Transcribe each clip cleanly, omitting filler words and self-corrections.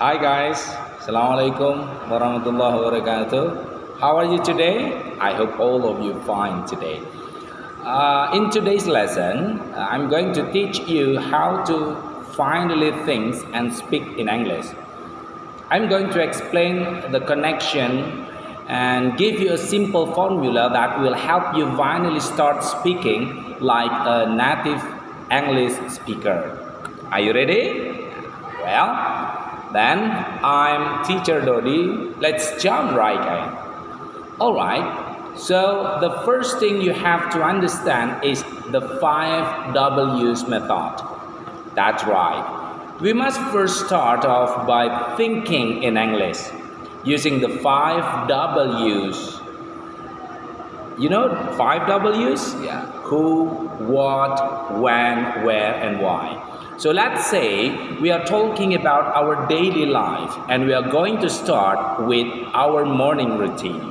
Hi guys, Assalamualaikum warahmatullahi wabarakatuh. How are you today? I hope all of you fine today. In today's lesson, I'm going to teach you how to finally think and speak in English. I'm going to explain the connection and give you a simple formula that will help you finally start speaking like a native English speaker. Are you ready? Well, then I'm teacher Dodi. Let's jump right in. Alright, so the first thing you have to understand is the 5 W's method. That's right. We must first start off by thinking in English using the 5 W's. You know 5 W's? Yeah. Who, what, when, where, and why. So let's say we are talking about our daily life and we are going to start with our morning routine.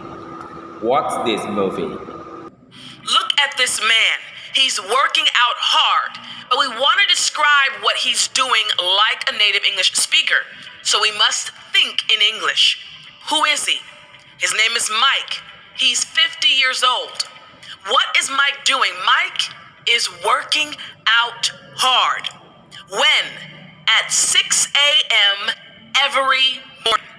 What's this movie? Look at this man. He's working out hard, but we want to describe what he's doing like a native English speaker. So we must think in English. Who is he? His name is Mike. He's 50 years old. What is Mike doing? Mike is working out hard. When? At 6 a.m. every morning.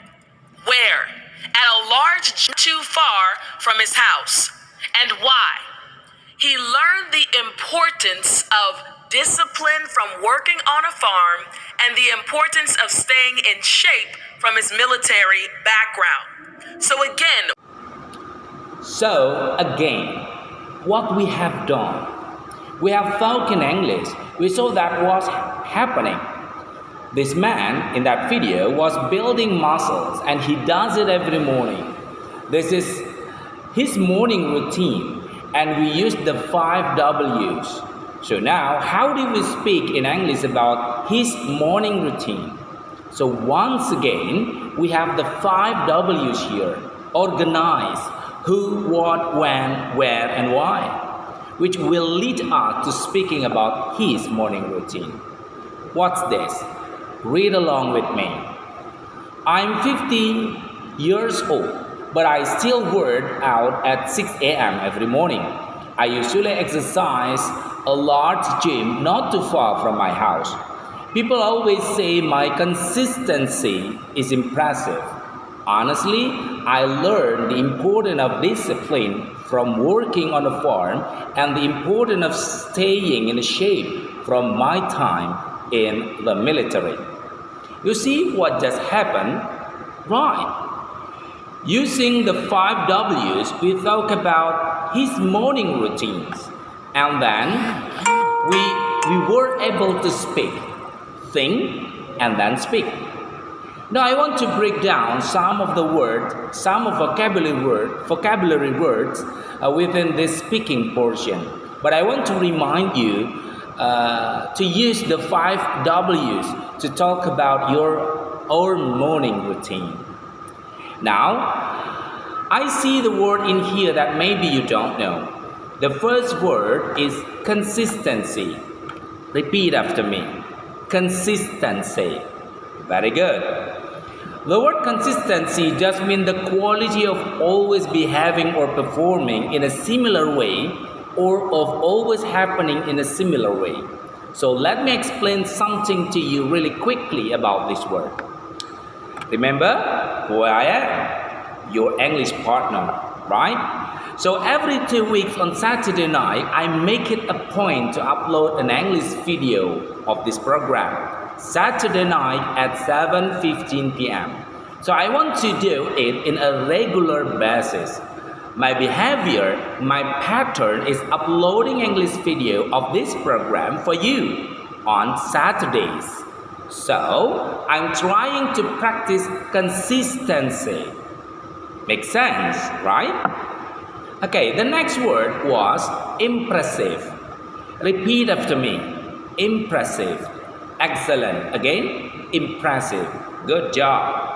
Where? At a large gym too far from his house. And why? He learned the importance of discipline from working on a farm and the importance of staying in shape from his military background. So again, what we have done, we have spoken English. We saw that was happening. This man in that video was building muscles and he does it every morning. This is his morning routine and we used the 5 W's. So now, how do we speak in English about his morning routine? So once again, we have the 5 W's here. Organize who, what, when, where, and why, which will lead us to speaking about his morning routine. What's this? Read along with me. I'm 50 years old, but I still work out at 6 a.m. every morning. I usually exercise a large gym not too far from my house. People always say my consistency is impressive. Honestly, I learned the importance of discipline from working on a farm and the importance of staying in shape from my time in the military. You see what just happened? Right. Using the 5 W's, we talk about his morning routines. And then we were able to speak, think, and then speak. Now I want to break down some of the words, some of vocabulary words within this speaking portion. But I want to remind you to use the 5 W's to talk about your own morning routine. Now, I see the word in here that maybe you don't know. The first word is consistency. Repeat after me. Consistency. Very good. The word consistency just means the quality of always behaving or performing in a similar way or of always happening in a similar way. So let me explain something to you really quickly about this word. Remember who I am? Your English partner, right? So every 2 weeks on Saturday night, I make it a point to upload an English video of this program. Saturday night at 7:15 p.m. So I want to do it in a regular basis. My behavior, my pattern is uploading English video of this program for you on Saturdays. So I'm trying to practice consistency. Makes sense, right? Okay, the next word was impressive. Repeat after me. Impressive. Excellent. Again, impressive. Good job.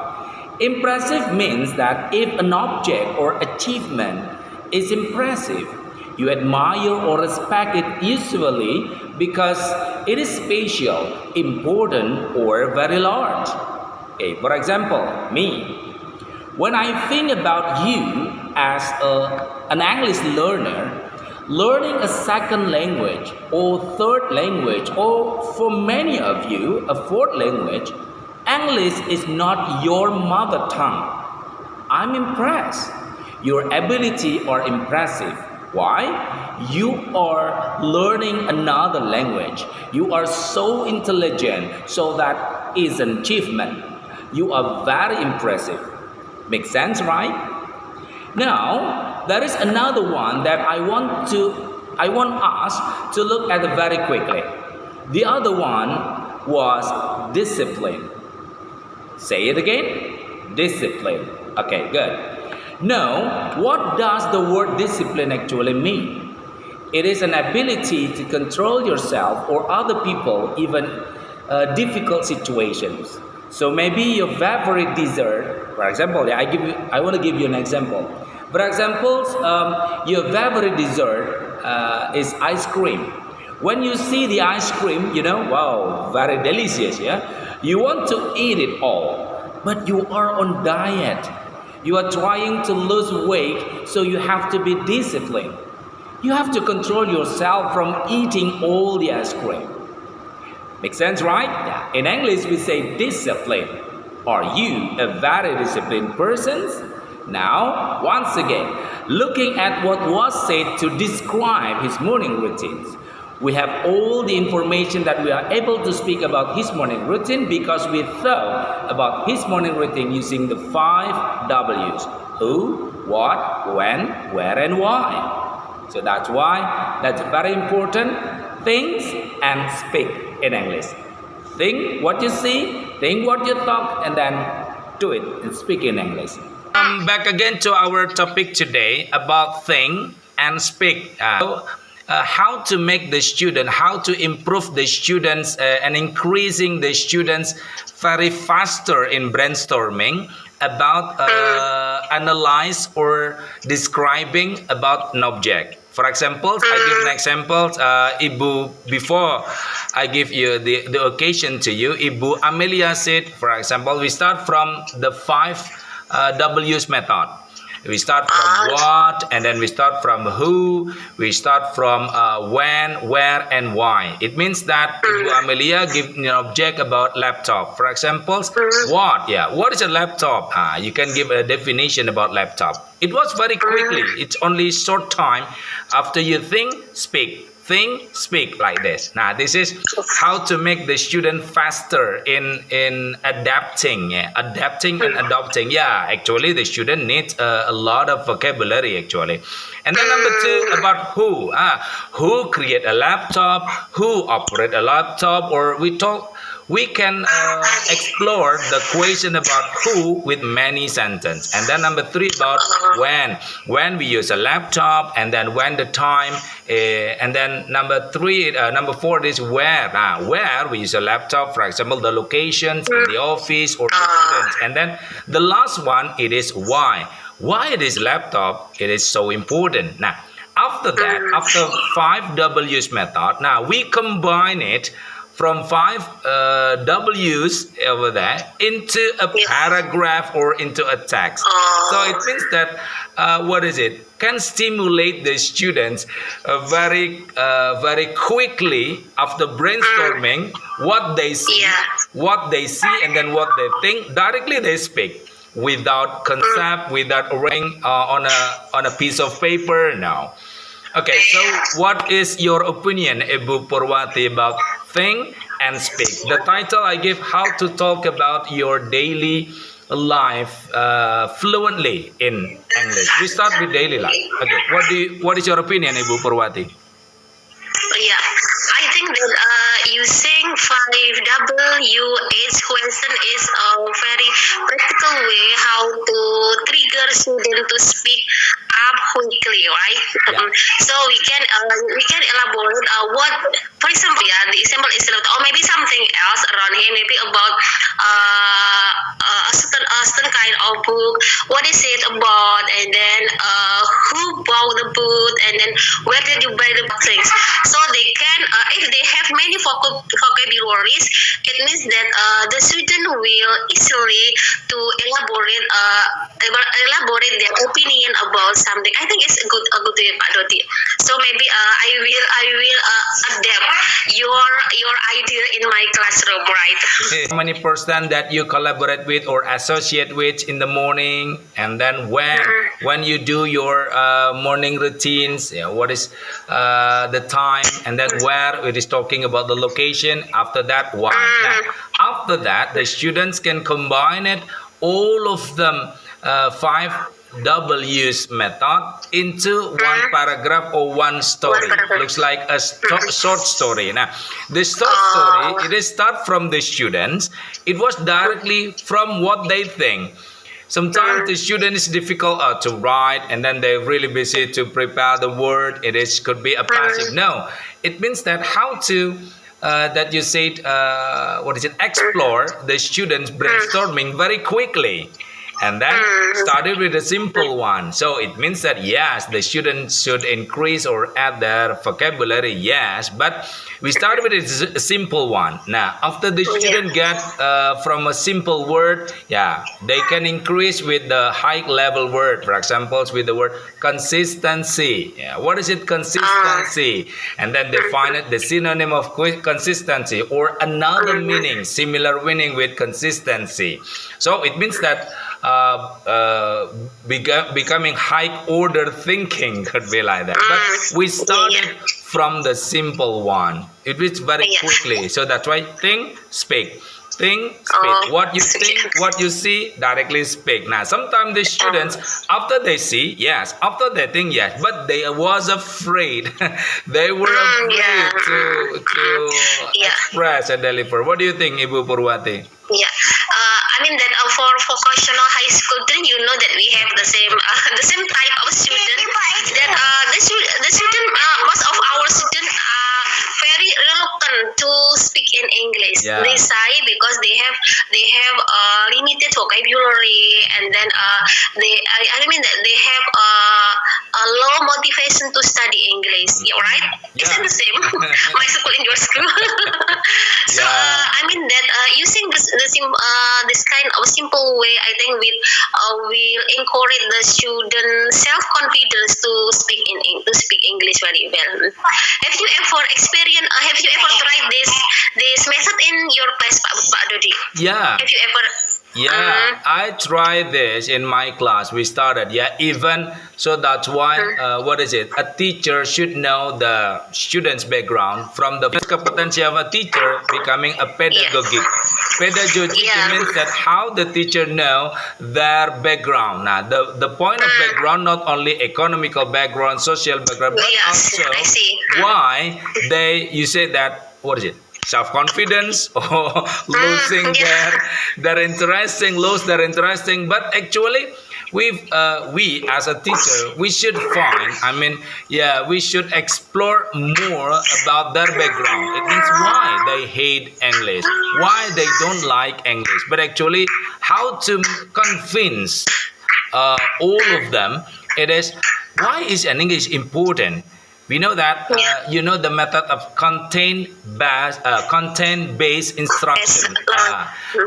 Impressive means that if an object or achievement is impressive, you admire or respect it usually because it is special, important, or very large. Okay, for example, me. When I think about you as an English learner, learning a second language or third language, or for many of you, a fourth language, English is not your mother tongue. I'm impressed. Your ability are impressive. Why? You are learning another language. You are so intelligent, so that is an achievement. You are very impressive. Makes sense, right? Now, there is another one that I want us to look at very quickly. The other one was discipline. Say it again. Discipline. Okay, good. Now, what does the word discipline actually mean? It is an ability to control yourself or other people, even difficult situations. So maybe your favorite dessert, for example, I want to give you an example. For example, your favorite dessert is ice cream. When you see the ice cream, wow, very delicious, yeah? You want to eat it all, but you are on diet. You are trying to lose weight, so you have to be disciplined. You have to control yourself from eating all the ice cream. Make sense, right? Yeah. In English, we say discipline. Are you a very disciplined person? Now, once again, looking at what was said to describe his morning routines, we have all the information that we are able to speak about his morning routine because we thought about his morning routine using the 5 W's. Who, what, when, where, and why. So that's why that's very important. Think and speak in English. Think what you see, think what you talk, and then do it and speak in English. Back again to our topic today about think and speak. How to make the student, how to improve the students and increasing the students very faster in brainstorming about analyze or describing about an object. For example, I give an example. Ibu, before I give you the occasion to you, Ibu Amelia said, for example, we start from the 5 W's method. We start from what, and then we start from who, we start from when, where, and why. It means that Ibu Amelia give an object about laptop. For example, what? Yeah, what is a laptop? You can give a definition about laptop. It was very quickly. It's only short time. After you think, speak. Think, speak like this. Now, this is how to make the student faster in adapting. Yeah? Adapting and adopting. Yeah, actually, the student needs a lot of vocabulary, actually. And then number 2, about who. Who create a laptop, who operate a laptop, or we can explore the question about who with many sentences. And then number 3 about when we use a laptop, and then when the time, and then number 4 is where we use a laptop, for example, the locations in the office or the students. And then the last one, it is why it is laptop, it is so important. Now, after that, after 5 W's method, now we combine it from 5 W's over there into a paragraph or into a text. So it means that can stimulate the students very quickly after brainstorming what they see, and then what they think. Directly they speak without concept, without writing on a piece of paper. Now, okay. So what is your opinion, Ibu Purwati, about think and speak? The title I give: How to talk about your daily life fluently in English. We start with daily life. Okay, what is your opinion, Ibu Purwati? Yeah, I think that using 5W8 question is a very practical way how to trigger student to speak up quickly, right? Yeah. So we can elaborate what, for example, the example is, or maybe something else around him, maybe about a certain kind of book. What is it about? And then who bought the book? And then where did you buy the things? So they can, if they have many vocabularies, it means that the student will easily to elaborate their opinion about something. I think it's a good way, Pak Dodi. So maybe I will adapt your idea in my classroom, right? How many percent that you collaborate with or associate with in the morning, and then when you do your morning routines, what is the time, and then where it is talking about the location. After that, why? Now, after that, the students can combine it, all of them, 5Ws method into one paragraph or one story. Looks like a short story. Now, the short story, it is start from the students. It was directly from what they think. Sometimes the student is difficult to write, and then they're really busy to prepare the word. Could be a passive. No, it means that how to that you said explore the students brainstorming very quickly. And then started with a simple one. So it means that yes, the students should increase or add their vocabulary, yes, but we started with a simple one. Now, after the student get from a simple word, they can increase with the high level word. For example, with the word consistency. What is it, consistency? And then they find it the synonym of consistency or another meaning, similar meaning with consistency. So it means that becoming high order thinking could be like that, but we started from the simple one. It is very quickly, so that's why think, speak. Think, speak. What you think, what you see, directly speak. Now, sometimes the students, after they see, yes, after they think, yes, but they was afraid. They were afraid to express and deliver. What do you think, Ibu Purwati? Yeah, I mean that for vocational high school, then you know that we have the same type of student. That the student, most of our students are very reluctant to speak in English. They shy because they have limited vocabulary, and then I mean that they have a low motivation to study English. Yeah, right? Is it the same? My school and your school. So I mean that using this kind of simple way, I think will encourage the student self confidence to speak English very well. Have you ever experienced? Have you ever tried this method in your class, Pak Dodi? Yeah. Have you ever? Yeah, I tried this in my class. We started, even so. That's why, a teacher should know the student's background from the competency of a teacher becoming a pedagogic. Pedagogic means that how the teacher know their background. Now, the point of background, not only economical background, social background, but also why you say that, self-confidence or losing their interesting, but actually we as a teacher, we should we should explore more about their background. It means why they hate English, why they don't like English, but actually how to convince all of them. It is why is an English important. We know that the method of content-based instruction.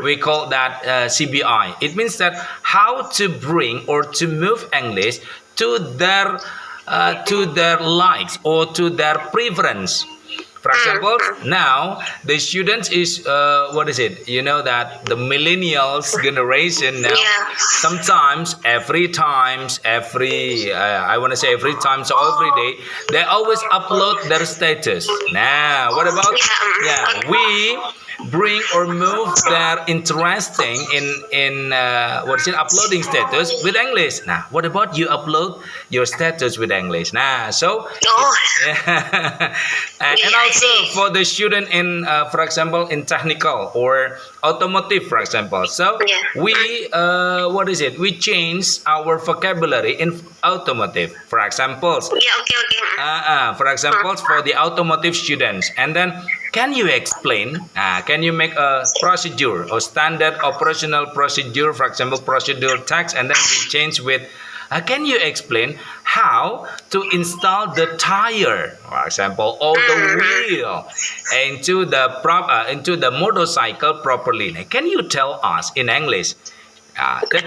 We call that CBI. It means that how to bring or to move English to their likes or to their preference. For example, now the students is that the millennials generation now sometimes every time so every day they always upload their status. Now what about we bring or move their interesting in uploading status with English. Now what about you upload your status with English? Now so and also for the student in for example in technical or automotive, for example, so we we change our vocabulary in automotive, for example, for the automotive students, and then can you explain? Can you make a procedure or standard operational procedure, for example, procedure text, and then we change with. Can you explain how to install the tire, for example, or the wheel into the motorcycle properly? Can you tell us in English? Okay,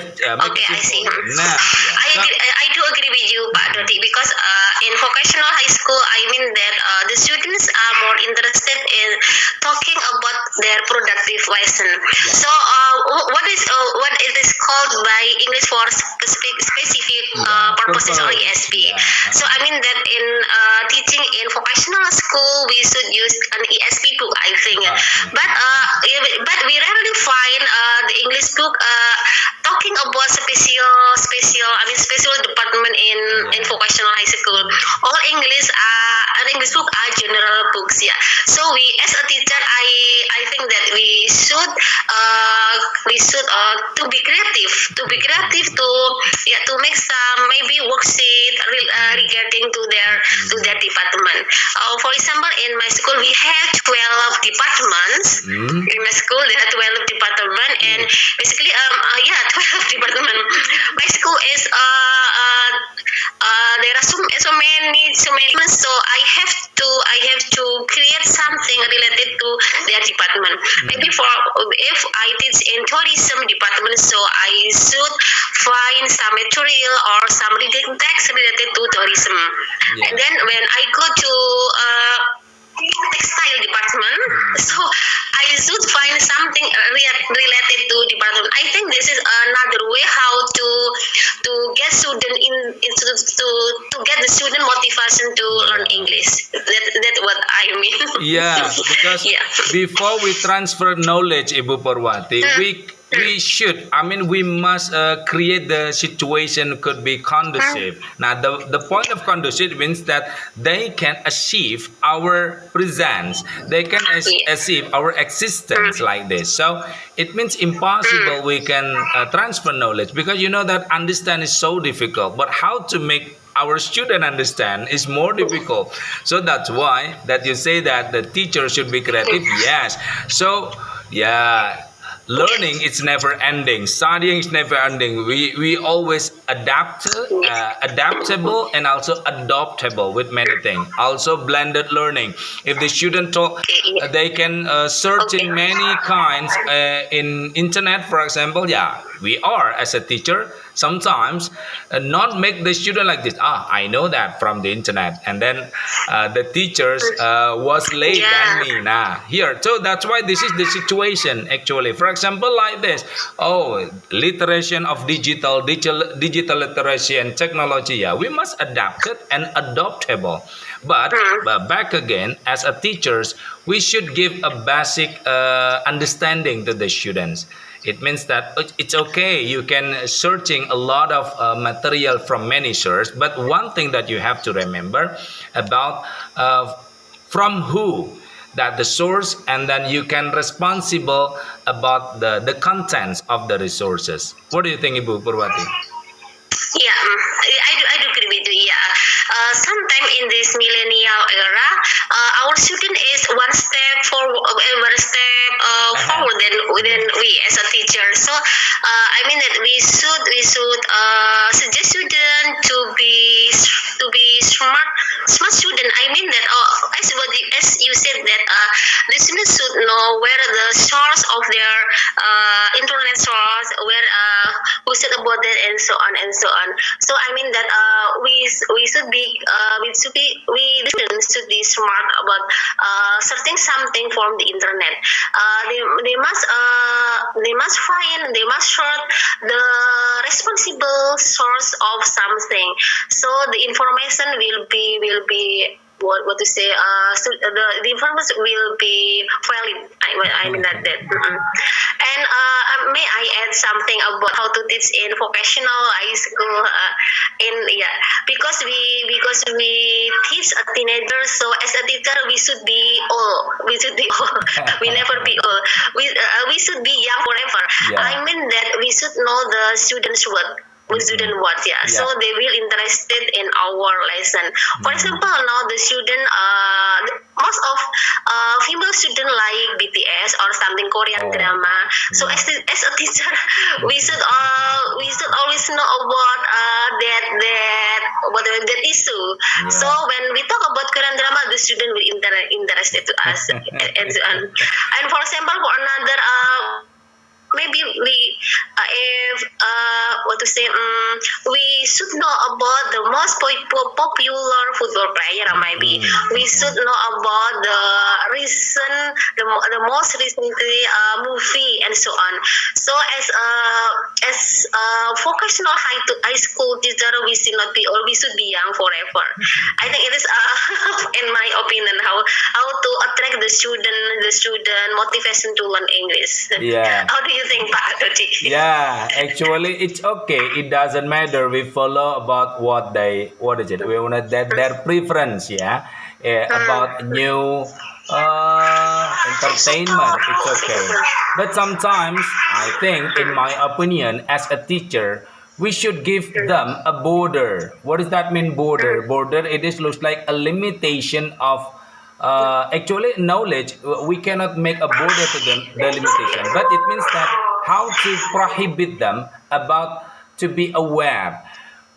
I see. I do agree with you, Pak Dodi, because in vocational high school, I mean that the students are more interested in talking about their productive lesson. So, what it is called by English for specific purposes or ESP. So, I mean that in teaching in vocational school, we should use an ESP book, I think. But we rarely find the English book talking about special department in vocational high school. All English book are general books, yeah. So we, as a teacher, I think that we should to be creative to make some maybe worksheet regarding to their department. For example, in my school we have 12 departments. In my school there are 12 departments, and basically 12 department. My school is there are so many, so I have to create something related to their department. Maybe if I teach in tourism department, so I should find some material or some reading text related to tourism. And then when I go to textile department, so I should find something related to department. I think this is another way how to get student to get the student motivation to learn English. That's what I mean. Yeah, because before we transfer knowledge, Ibu Purwati, we must create the situation could be conducive. Now, the point of conducive means that they can achieve our presence, they can achieve our existence like this. So it means impossible we can transfer knowledge, because you know that understand is so difficult, but how to make our student understand is more difficult. So that's why that you say that the teacher should be creative. Yes. So learning is never ending. Studying is never ending. We always adaptable and also adoptable with many things. Also blended learning. If the student they can search in many kinds in internet, for example. We are as a teacher sometimes not make the student like this. I know that from the internet, and then the teachers was late than me here. So that's why this is the situation actually. For example, like this. Literacy of digital literacy and technology. We must adapt it and adaptable. But back again, as a teachers, we should give a basic understanding to the students. It means that it's okay, you can searching a lot of material from many sources, but one thing that you have to remember about from who that the source, and then you can responsible about the contents of the resources. What do you think, Ibu Purwati? I do agree with you. Sometime in this millennial era, our student is one step forward than we as a teacher. So I mean that we should suggest student to be smart student. I mean that as you said that the students should know where the source of their internet source, where who said about that, and so on and so on. So I mean that we should be students should be smart about searching something from the internet. They must sort the responsible source of something, so the information will be what to say, the information will be valid. I mean that. And may I add something about how to teach in vocational high school? Because we teach a teenager, so as a teacher we should be old. We never be old. We should be young forever. I mean that we should know the students' word. with student words, yeah. So they will interested in our lesson. For example, now the student, most of female student like BTS or something Korean drama. So as a teacher, we should always know about that issue. So when we talk about Korean drama, the student will interested to us. And for example, for another maybe we if what to say we should know about the most popular football player. Maybe we should know about the most recently movie and so on. So as vocational high school teacher, we should not be, or we should be young forever. I think it is in my opinion how to attract the student motivation to learn English. How do you think, Pak Dodi? Yeah, actually, it's okay. It doesn't matter. We follow about what is it? We want their preference, about new entertainment. It's okay. But sometimes, I think, in my opinion, as a teacher, we should give them a border. What does that mean, border? Border, looks like a limitation of actually knowledge. We cannot make a border to them, the limitation, but it means that how to prohibit them about to be aware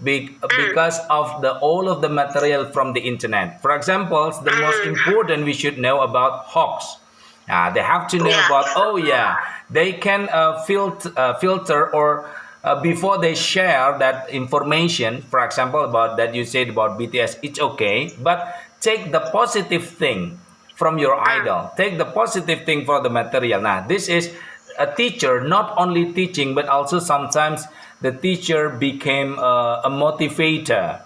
because of all of the material from the internet. For example, the most important, we should know about hoax. They have to know about, they can filter or before they share that information. For example, about that you said about BTS, it's okay, but take the positive thing from your idol. Take the positive thing for the material. Now, this is a teacher not only teaching, but also sometimes the teacher became a motivator,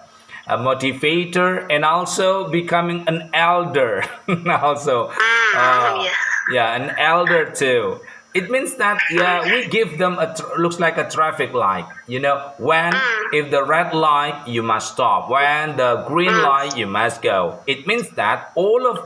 and also becoming an elder. Also, an elder too. It means that we give them looks like a traffic light. When if the red light, you must stop. When the green light, you must go. It means that all of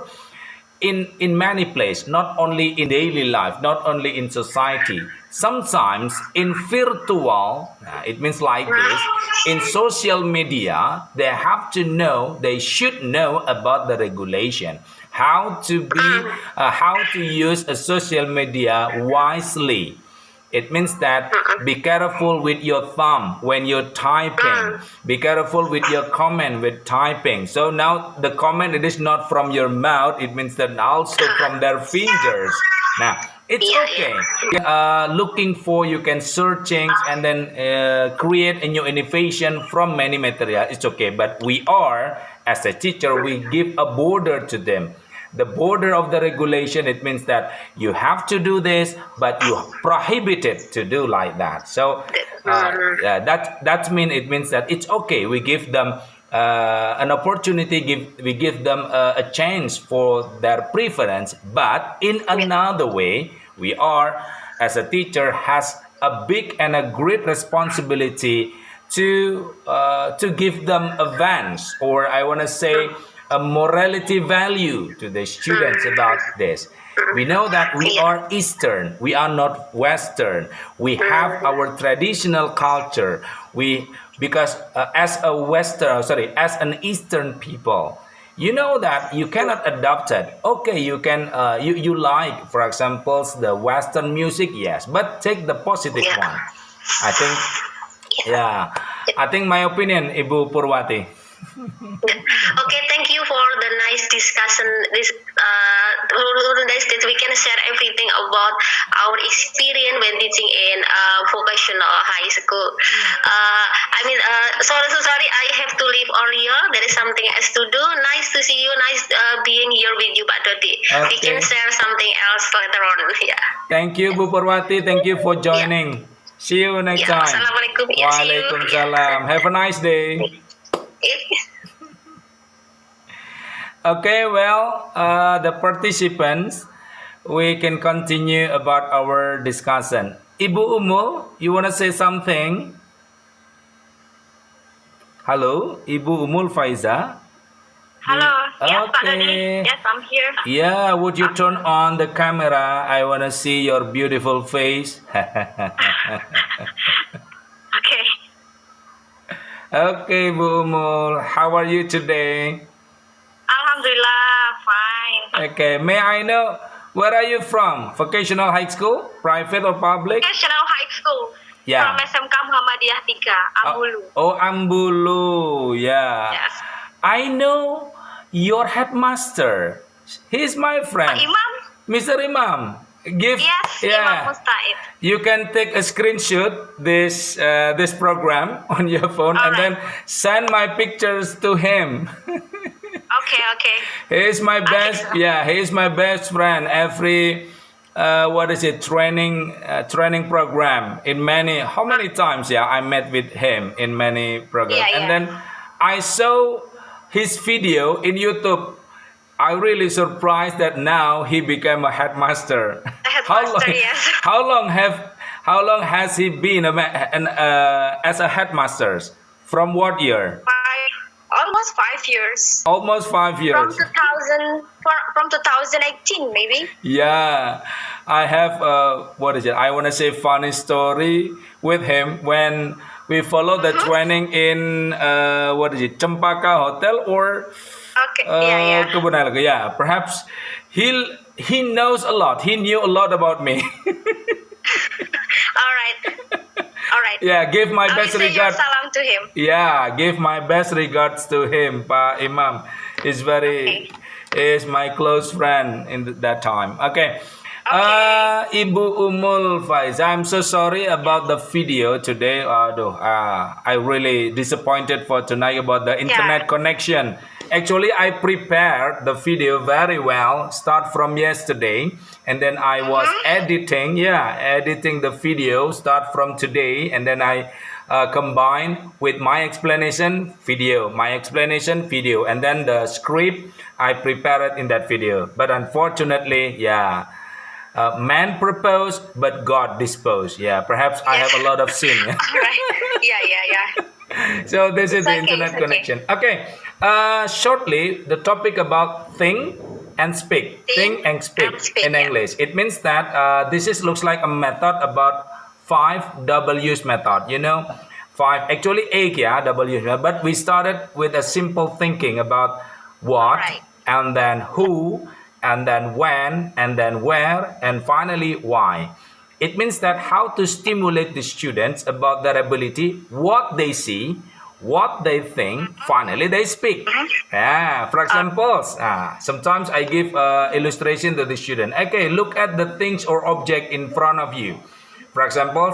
in many places, not only in daily life, not only in society, sometimes in virtual, it means like this, in social media, they should know about the regulation, how to use a social media wisely. It means that be careful with your thumb when you're typing. Be careful with your comment with typing. So now the comment, it is not from your mouth. It means that also from their fingers. Now, it's okay. Looking for, you can searching and then create a new innovation from many material. It's okay. But we are, as a teacher, we give a border to them. The border of the regulation, it means that you have to do this, but you prohibited to do like that. So it means that it's okay. We give them an opportunity, we give them a chance for their preference. But in another way, we are, as a teacher, has a big and a great responsibility to give them advance, or I want to say a morality value to the students about this. We know that we are Eastern, we are not Western. We have our traditional culture. Because as an Eastern people, you know that you cannot adopt it. Okay, you can you like, for example, the Western music, yes, but take the positive one. I think my opinion, Ibu Purwati. Okay, thank you for the nice discussion. This that we can share everything about our experience when teaching in vocational high school. Sorry, I have to leave earlier. There is something else to do. Nice to see you. Nice being here with you, Pak Dodi. We can share something else later on. Thank you, Bu Purwati. Thank you for joining. See you next time. Assalamualaikum. Waalaikumsalam. Have a nice day. Okay, well, the participants, we can continue about our discussion. Ibu Umul, you want to say something? Hello, Ibu Umul Faiza. Hello, yes, Pak Okay. Dodi. Yes, I'm here. Yeah, would you turn on the camera? I want to see your beautiful face. Okay. Okay, Bu Umul, how are you today? Alhamdulillah, fine. Okay, may I know where are you from? Vocational high school, private or public? National High School from Yeah. SMK Muhammadiyah 3, Ambulu. Oh, Ambulu. Yeah. Yes. I know your headmaster. He's my friend, Imam? Mr. Imam. Give Yes, Imam Mustaid. You can take a screenshot this program on your phone and then send my pictures to him. Okay. He's my best. So. Yeah, he's my best friend. Every training program in many. How many times? Yeah, I met with him in many programs, Yeah. and then I saw his video in YouTube. I really surprised that now he became a headmaster. Headmaster, yes. How long has he been as a headmaster? From what year? Almost 5 years. Almost 5 years. From 2018, maybe. Yeah, I have I want to say funny story with him when we follow the training in Cempaka Hotel or Okay. Yeah. Kebun Naga. Yeah, perhaps he knows a lot. He knew a lot about me. All right. Yeah, give my I will best say your regards. salam to him. Yeah, give my best regards to him, Pak Imam. Is my close friend in that time. Okay. Ibu Umul Faiz, I'm so sorry about the video today. I really disappointed for tonight about the internet connection. Actually, I prepared the video very well, start from yesterday, and then I was editing the video, start from today, and then I combine with my explanation video, and then the script I prepared in that video. But unfortunately, man proposed, but God disposed. Yeah, perhaps I have a lot of sin. All right. Yeah. So this is the Okay, internet it's okay. connection. Okay. Shortly, the topic about think and speak. Think and speak in English. It means that this looks like a method about 5 W's method. You know, 5 actually 8 W's. But we started with a simple thinking about what, and then who, and then when, and then where, and finally why. It means that how to stimulate the students about their ability, what they see, what they think, finally they speak. For example, sometimes I give illustration to the student. Okay, look at the things or object in front of you. For example,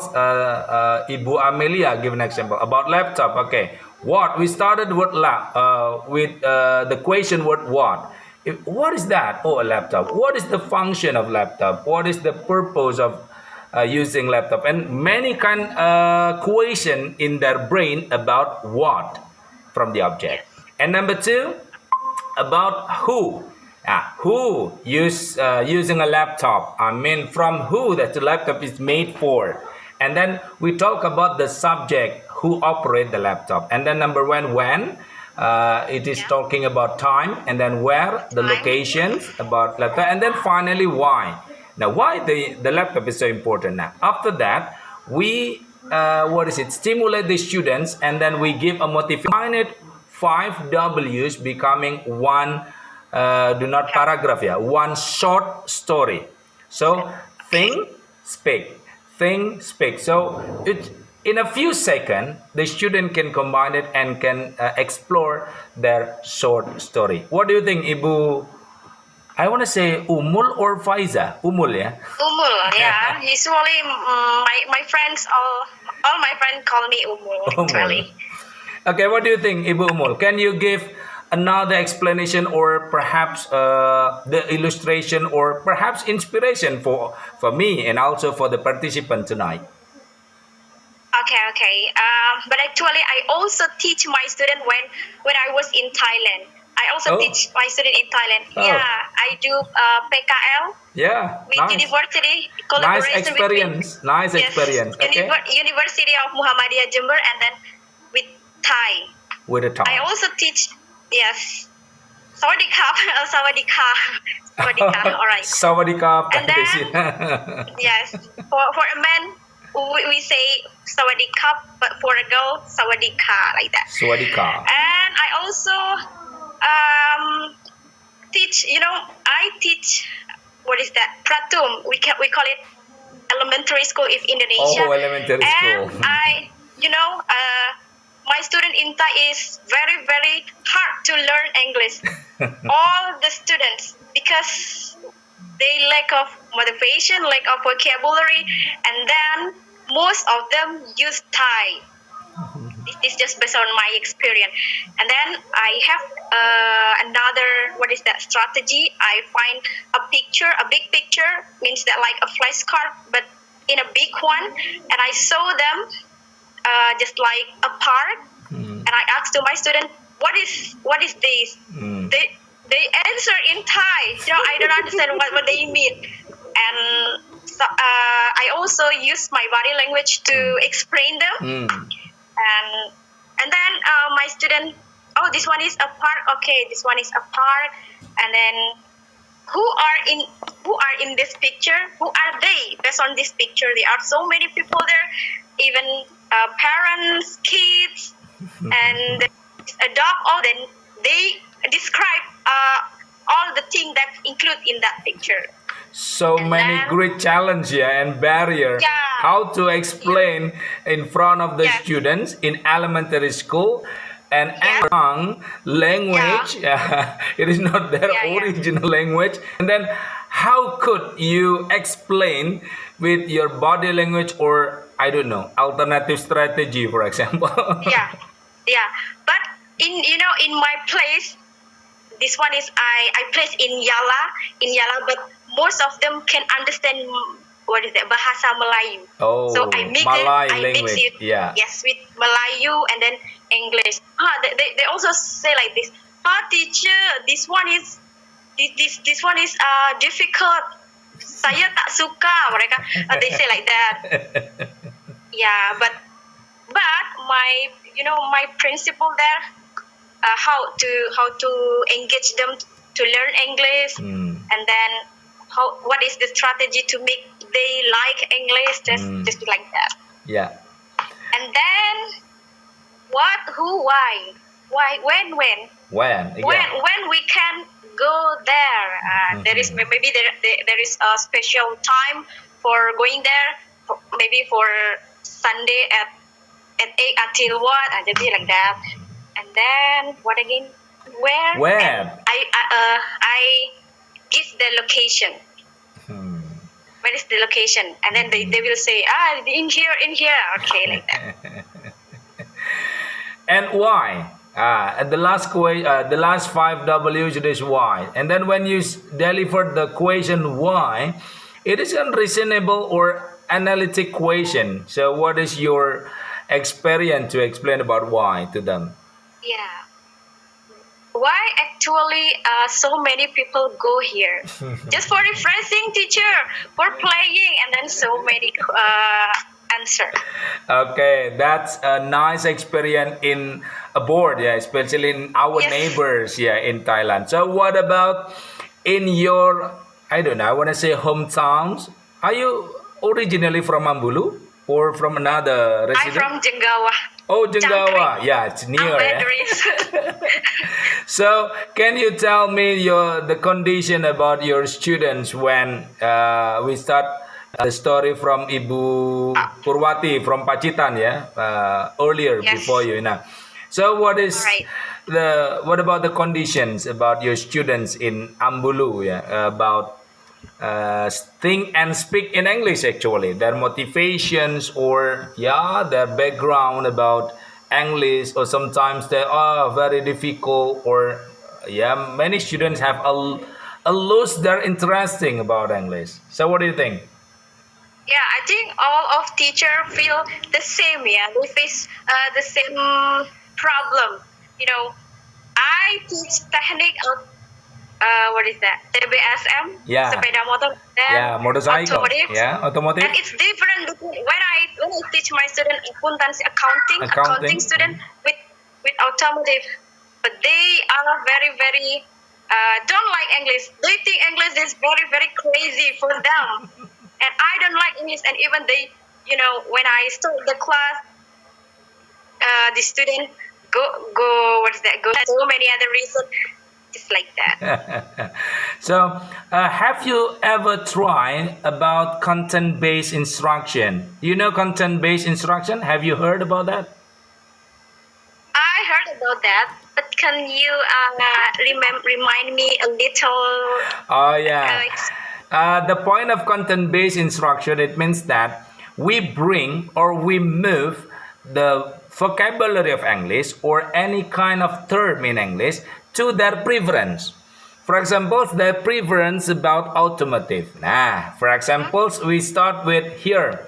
Ibu Amelia give an example about laptop. Okay, what? We started with the question word what. What is that? Oh, a laptop. What is the function of laptop? What is the purpose of using laptop? And many kind question in their brain about what from the object. And number 2, about who. Who using a laptop? I mean, from who that the laptop is made for. And then we talk about the subject, who operate the laptop. And then number 1, when. It is talking about time, and then where, the locations, about laptop, and then finally why. Now, why the laptop is so important. Now, after that, we stimulate the students, and then we give a motivation. 5 W's becoming one paragraph, one short story. So think, speak. So in a few seconds, the student can combine it and can explore their short story. What do you think, Ibu? I want to say Umul or Faiza? Umul, yeah? Umul, yeah. Usually, my friends, all my friends call me Umul, actually. Okay, what do you think, Ibu Umul? Can you give another explanation or perhaps the illustration or perhaps inspiration for me and also for the participant tonight? Okay. But actually, I also teach my student when I was in Thailand. I also teach my student in Thailand. Yeah, I do PKL. Yeah, with nice. University Nice collaboration experience. With, Experience. Okay. University of Muhammadiyah Jember, and then with Thai. With a Thai. I also teach. Yes. Sawadee-kap. Sawadee-kap. All right. Sawadee-kap. And then, yes, for a man, we say sawadee but for a girl, sawadee like that. Swadika. And I also teach. I teach. What is that? Pratum. We call it elementary school in Indonesia. Oh, elementary And school. my student in Thai is very very hard to learn English. All the students, because they lack of motivation, lack of vocabulary, and then most of them use Thai. This is just based on my experience. And then I have another, what is that, strategy. I find a big picture, means that like a flashcard, but in a big one, and I show them just like a park, and I ask to my student, what is this? They answer in Thai. I don't understand what they mean. And so, I also use my body language to explain them. And then my student, oh, this one is a park. Okay, this one is a park. And then who are in this picture? Who are they? Based on this picture, there are so many people there, even parents, kids, and a dog. All then they describe all the things that include in that picture. So And many then- great challenge and barrier. Yeah. How to explain in front of the Yes. students in elementary school and Yeah. young language. It is not their Yeah, yeah. original language. And then how could you explain with your body language or I don't know alternative strategy, for example? yeah. But in my place, this one is I place in Yala, but most of them can understand what is that, bahasa Melayu. Oh, So I mix Malay it. I mix language. it. Yeah. Yes, with Melayu and then English. They also say like this. Teacher, this one is difficult. Saya tak suka. Mereka they say like that. Yeah, but my principle there, how to engage them to learn English, and then what is the strategy to make they like English, just like that. Yeah. And then what, who, why, when Again. when we can go there. There is maybe there is a special time for going there, maybe for Sunday at 8 until what, and just like that. And then what again? Where? And I give the location. Where is the location? And then they will say, in here. Okay, like that. And why? And the last the last 5 W's it is why. And then when you deliver the question why, it is unreasonable or analytic question. So what is your experience to explain about why to them? Yeah. Why actually so many people go here? Just for refreshing, teacher, for playing, and then so many answer. Okay, that's a nice experience in abroad, yeah, especially in our Yes. neighbors, yeah, in Thailand. So what about in your, I don't know, I want to say hometowns? Are you originally from Ambulu or from another I'm resident? from Jenggawa. Oh, Jenggawa. Jangkrik. Yeah, it's near. Yeah. Boundaries. So, can you tell me the condition about your students when we start the story from Ibu Purwati from Pacitan, yeah, earlier Yes. before you now. So, what is Alright. what about the conditions about your students in Ambulu, yeah, about think and speak in English actually, their motivations or their background about English, or sometimes they are very difficult, or many students have a lose their interesting about English. So what do you think? Yeah, I think all of teacher feel the same. Yeah, they face the same problem. I teach technique of what is that? TBSM, Yeah. sepeda motor, and Motorcycle, automotive. automotive. And it's different between when I teach my student accountancy, accounting student with automotive, but they are very very don't like English. They think English is very very crazy for them, and I don't like English, and even they when I start the class, the student go so many other reasons, just like that. So, have you ever tried about content-based instruction? You know content-based instruction? Have you heard about that? I heard about that, but can you remind me a little? Oh yeah. Uh, The point of content-based instruction, it means that we bring or we move the vocabulary of English or any kind of term in English to their preference. For example, their preference about automotive. For example, we start with here.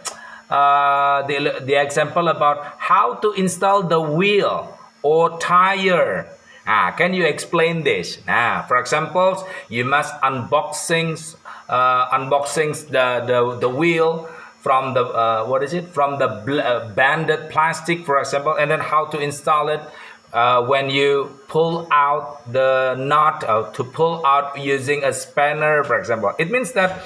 The example about how to install the wheel or tire. Can you explain this? For example, you must unboxing the wheel from the from the banded plastic, for example, and then how to install it when you pull out the nut, to pull out using a spanner, for example. It means that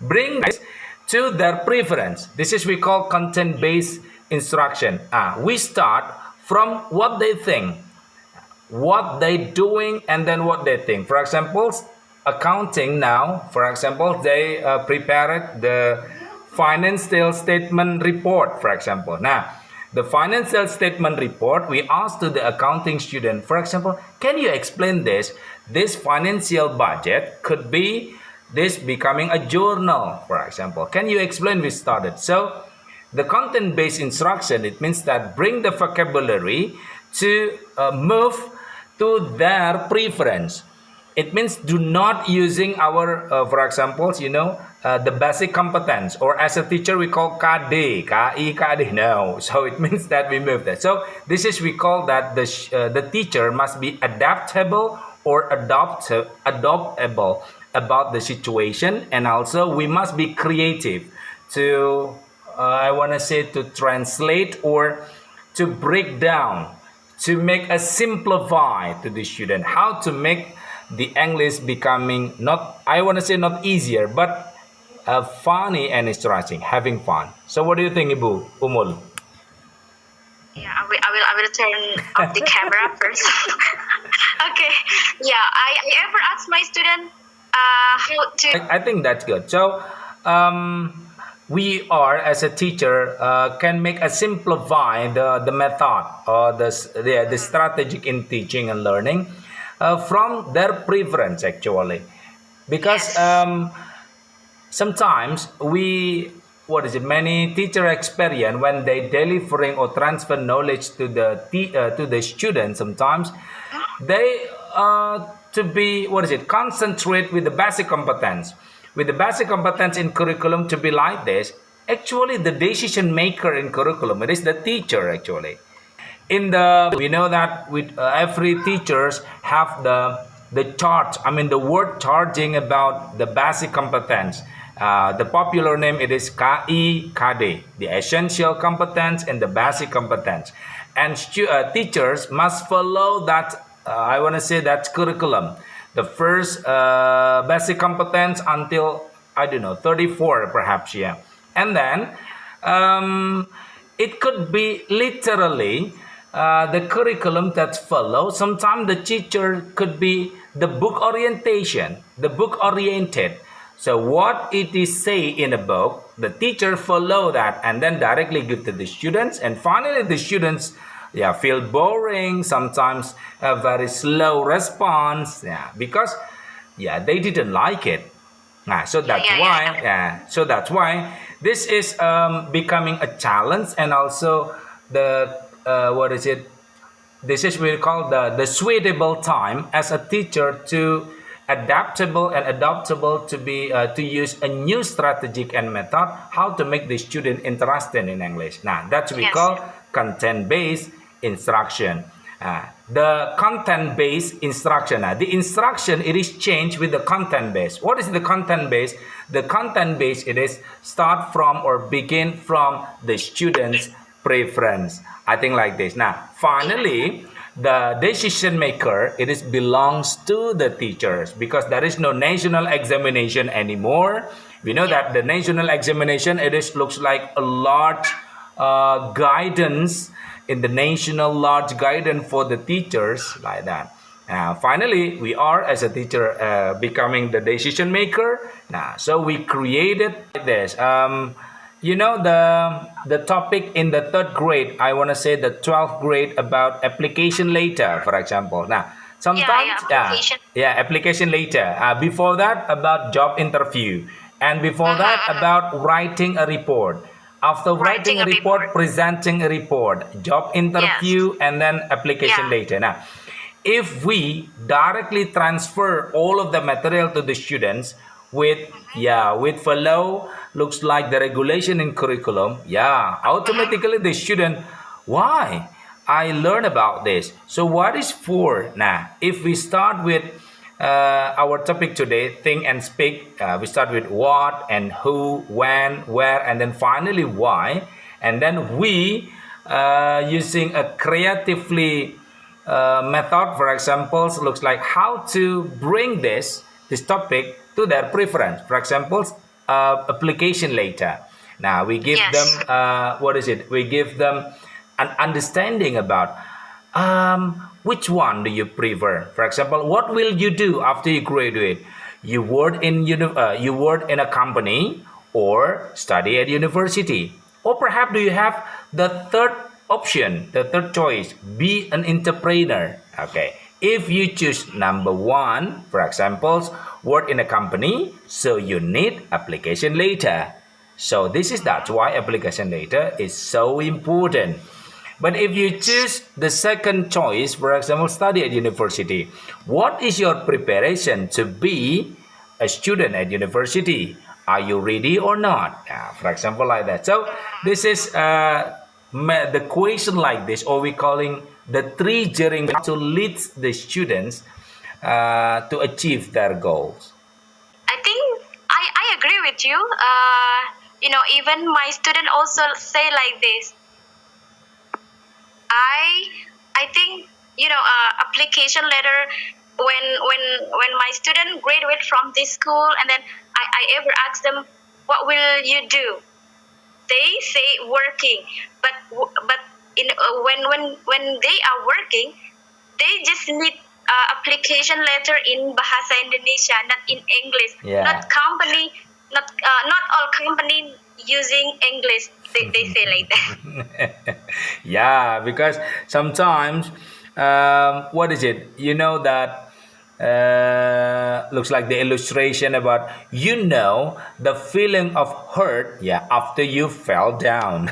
bring this to their preference. This is we call content-based instruction. We start from what they think, what they doing, and then what they think. For example, accounting now, for example, they prepared the financial statement report, for example. Now, the financial statement report, we asked to the accounting student, for example, can you explain this? This financial budget could be this becoming a journal, for example. Can you explain? We started. So the content-based instruction, it means that bring the vocabulary to move to their preference. It means do not using our, for example, the basic competence, or as a teacher we call KD, KI, KD. No, so it means that we move that. So this is we call that the teacher must be adaptable or adaptable about the situation, and also we must be creative to I want to say to translate or to break down, to make a simplify to the student how to make the English becoming not, I want to say not easier, but funny and interesting, having fun. So what do you think, Ibu Umul? Yeah, I will turn off the camera first. Okay. Yeah, I ever ask my student how to. I think that's good. So we are as a teacher can make a simplify the method or the strategic in teaching and learning from their preference actually, because sometimes many teacher experience when they delivering or transfer knowledge to the students, sometimes they to be concentrate with the basic competence, in curriculum to be like this. Actually the decision maker in curriculum, it is the teacher actually. We know that with every teachers have the charge, the word charging about the basic competence. The popular name, it is KI-KD, the essential competence and the basic competence. And teachers must follow that, I want to say that curriculum. The first basic competence until, I don't know, 34 perhaps, yeah. And then it could be literally the curriculum that follows. Sometimes the teacher could be the book orientation, the book oriented. So what it is say in a book, the teacher follow that and then directly give to the students. And finally the students feel boring, sometimes a very slow response, because they didn't like it. So that's why this is becoming a challenge, and also the this is we call the suitable time as a teacher to adaptable to be to use a new strategic and method how to make the student interested in English. Now that's we call content-based instruction. The content-based instruction. The instruction, it is changed with the content-based. What is the content-based? The content-based, it is start from or begin from the student's preference. I think like this. Now, finally, the decision maker, it is belongs to the teachers because there is no national examination anymore. We know that the national examination, it is looks like a large guidance in the national large guidance for the teachers like that. Finally, we are as a teacher becoming the decision maker. Now, so we created this. You know the topic in the third grade. I want to say the 12th grade about application later, for example. Now, sometimes application. application later. Before that about job interview, and before that about writing a report. After writing a report, presenting a report, job interview, and then application later. Now, if we directly transfer all of the material to the students with follow looks like the regulation in curriculum, automatically the student, why I learn about this, so what is for. Now if we start with our topic today, think and speak, we start with what and who, when, where, and then finally why, and then we using a creatively method, for example, looks like how to bring this topic to their preference. For example, application later. Now we give them we give them an understanding about which one do you prefer. For example, what will you do after you graduate? You work in you work in a company or study at university, or perhaps do you have the third option, the third choice, be an entrepreneur. Okay, if you choose number one, for example, work in a company, so you need application later. So that's why application later is so important. But if you choose the second choice, for example, study at university, what is your preparation to be a student at university? Are you ready or not? For example, like that. So this is the question like this, or we calling the three journey to lead the students to achieve their goals. I think I agree with you. Even my student also say like this. I think application letter when my student graduate from this school, and then I ever ask them, what will you do? They say working, but when they are working, they just need application letter in Bahasa Indonesia, not in English. Not all company using English. They say like that. Yeah, because sometimes what is it? You know that looks like the illustration about the feeling of hurt after you fell down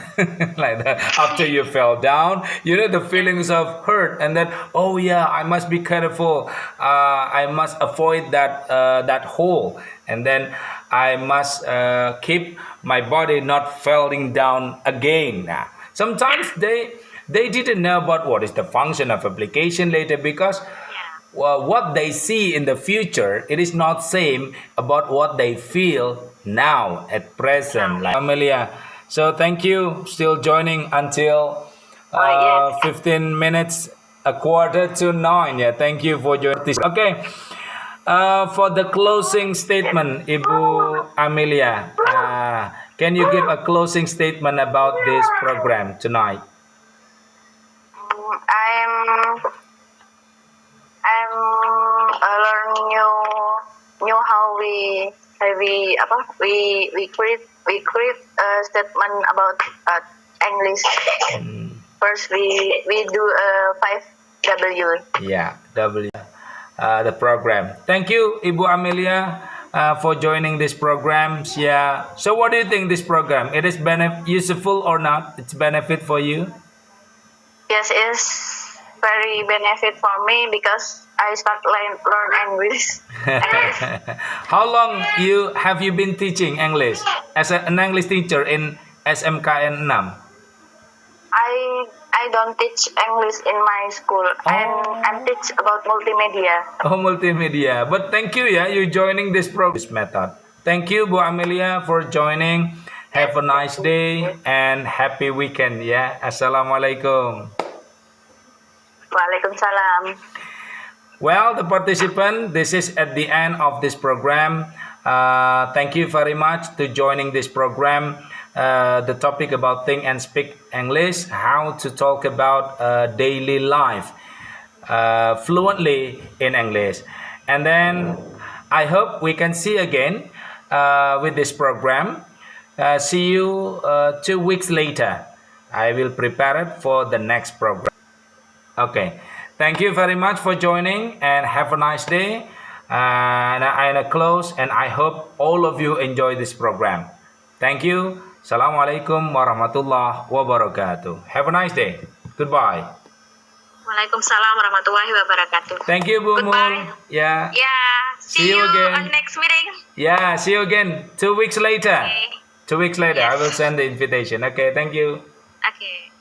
like that. After you fell down, the feelings of hurt, and then I must be careful, I must avoid that hole, and then I must keep my body not falling down again. Sometimes they didn't know about what is the function of application later, because what they see in the future, it is not same about what they feel now at present. Like Amelia, so thank you still joining until 15 minutes, a quarter to 9. Thank you for joining this. Okay, for the closing statement, Ibu Amelia, can you give a closing statement about this program tonight? I'm learn new how we create a statement about English. First we do 5W. W. The program. Thank you, Ibu Amelia, for joining this program. So what do you think this program? It is useful or not? It's benefit for you? Yes, it's very benefit for me because I start learn English. How long have you been teaching English as an English teacher in SMKN 6? I don't teach English in my school. I'm teach about multimedia. Multimedia. But thank you, you joining this program, this method. Thank you, Bu Amelia, for joining. Have a nice day and happy weekend. Assalamualaikum. Waalaikumsalam. Well, the participant, this is at the end of this program. Thank you very much to joining this program. The topic about think and speak English, how to talk about daily life fluently in English. And then I hope we can see again with this program. See you 2 weeks later. I will prepare it for the next program. Okay. Thank you very much for joining and have a nice day. And I close and I hope all of you enjoy this program. Thank you. Assalamualaikum warahmatullahi wabarakatuh. Have a nice day. Goodbye. Waalaikumsalam warahmatullahi wabarakatuh. Thank you, Bu Mul. Goodbye. Yeah. Yeah. See you again. on next meeting. Yeah, see you again 2 weeks later. Okay. 2 weeks later, I Yes. will send the invitation. Okay, thank you. Okay.